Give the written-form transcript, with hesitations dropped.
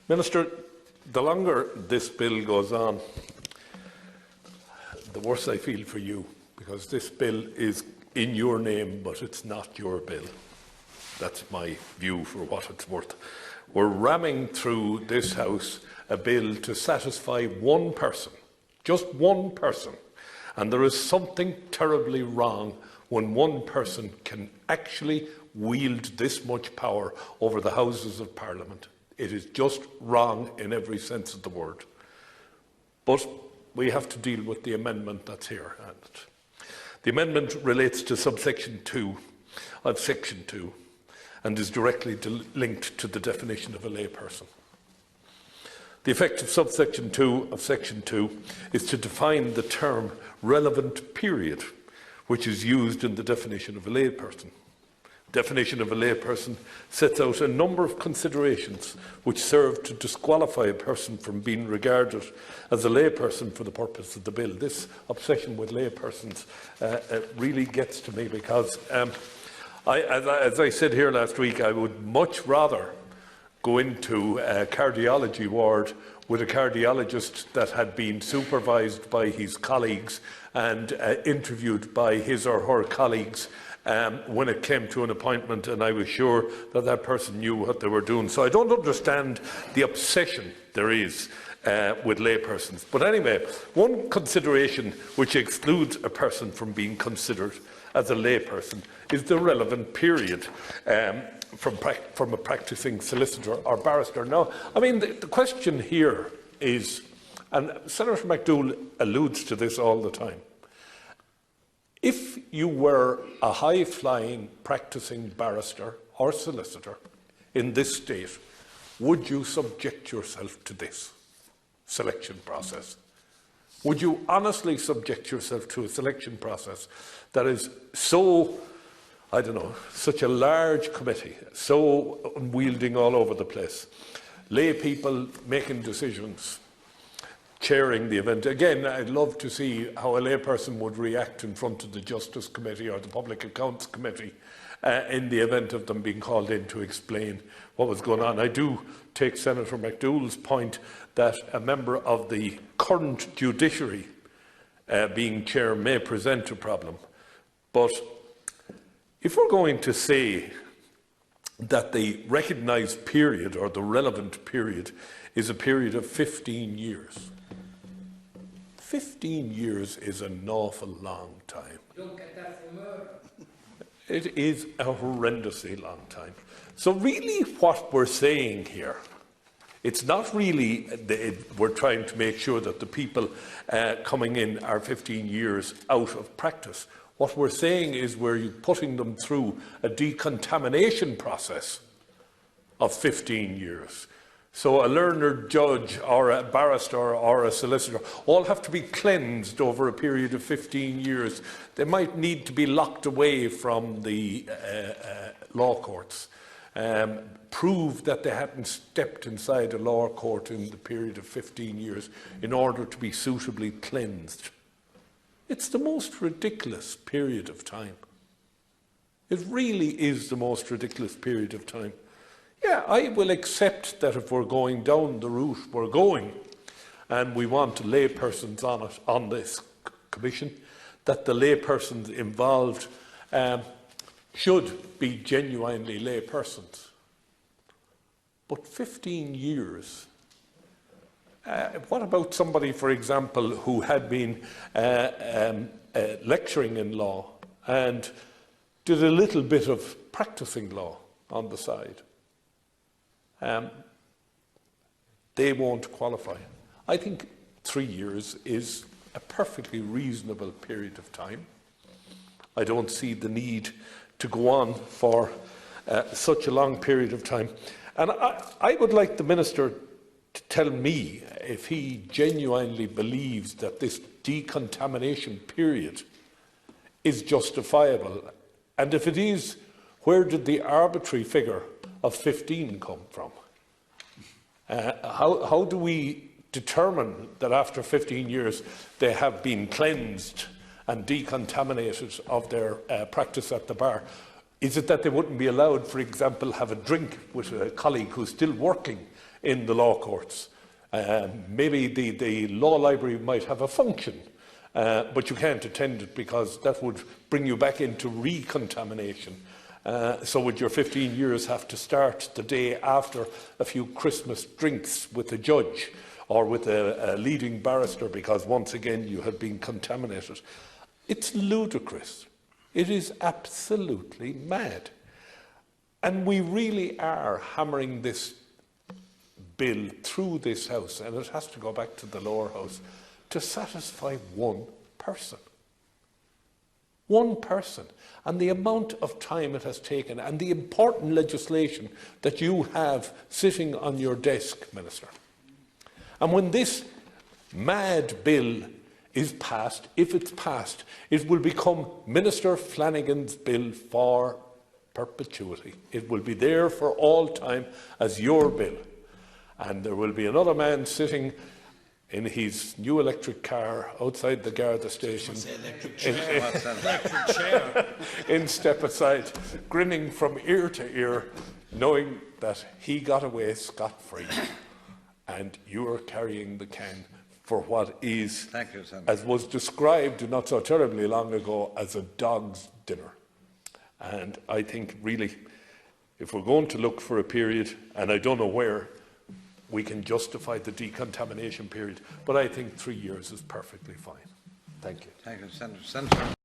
Minister, the longer this bill goes on, the worse I feel for you, because this bill is in your name, but it's not your bill. That's my view for what it's worth. We're ramming through this House a bill to satisfy one person, just one person, and there is something terribly wrong when one person can actually wield this much power over the Houses of Parliament. It is just wrong in every sense of the word. But we have to deal with the amendment that's here. And the amendment relates to subsection 2 of section 2 and is directly linked to the definition of a layperson. The effect of subsection 2 of section 2 is to define the term relevant period, which is used in the definition of a layperson. Definition of a layperson sets out a number of considerations which serve to disqualify a person from being regarded as a layperson for the purpose of the bill. This obsession with laypersons really gets to me, because as I said here last week, I would much rather go into a cardiology ward with a cardiologist that had been supervised by his colleagues and interviewed by his or her colleagues when it came to an appointment, and I was sure that that person knew what they were doing. So I don't understand the obsession there is with laypersons. But anyway, one consideration which excludes a person from being considered as a layperson is the relevant period from a practising solicitor or barrister. Now, I mean, the question here is, and Senator McDougall alludes to this all the time, if you were a high-flying practising barrister or solicitor in this state, would you subject yourself to this selection process? Would you honestly subject yourself to a selection process that is so, I don't know, such a large committee, so unwielding all over the place, lay people making decisions, chairing the event? Again, I'd love to see how a layperson would react in front of the Justice Committee or the Public Accounts Committee in the event of them being called in to explain what was going on. I do take Senator McDougall's point that a member of the current judiciary being chair may present a problem. But if we're going to say that the recognised period or the relevant period is a period of 15 years, 15 years is an awful long time. You don't get that for murder. It is a horrendously long time. So really what we're saying here, it's not really, we're trying to make sure that the people coming in are 15 years out of practice. What we're saying is we're putting them through a decontamination process of 15 years. So a learned judge or a barrister or a solicitor all have to be cleansed over a period of 15 years. They might need to be locked away from the law courts, prove that they hadn't stepped inside a law court in the period of 15 years in order to be suitably cleansed. It's the most ridiculous period of time. It really is the most ridiculous period of time. Yeah, I will accept that if we're going down the route we're going and we want laypersons on it, on this commission, that the laypersons involved should be genuinely laypersons. But 15 years, what about somebody, for example, who had been lecturing in law and did a little bit of practising law on the side? They won't qualify. I think 3 years is a perfectly reasonable period of time. I don't see the need to go on for such a long period of time. And I would like the Minister to tell me if he genuinely believes that this decontamination period is justifiable. And if it is, where did the arbitrary figure of 15 come from? How do we determine that after 15 years they have been cleansed and decontaminated of their practice at the bar? Is it that they wouldn't be allowed, for example, have a drink with a colleague who's still working in the law courts? Maybe the law library might have a function, but you can't attend it because that would bring you back into recontamination. So would your 15 years have to start the day after a few Christmas drinks with a judge or with a leading barrister because once again you have been contaminated? It's ludicrous. It is absolutely mad. And we really are hammering this bill through this House, and it has to go back to the lower house, to satisfy one person. One person. And the amount of time it has taken, and the important legislation that you have sitting on your desk, Minister. And when this mad bill is passed, if it's passed, it will become Minister Flanagan's bill for perpetuity. It will be there for all time as your bill. And there will be another man sitting in his new electric car outside the Garda station in step aside, grinning from ear to ear, knowing that he got away scot-free. And you are carrying the can for what is, as was described not so terribly long ago, as a dog's dinner. And I think really, if we're going to look for a period, and I don't know where, we can justify the decontamination period, but I think 3 years is perfectly fine. Thank you. Thank you, Senator.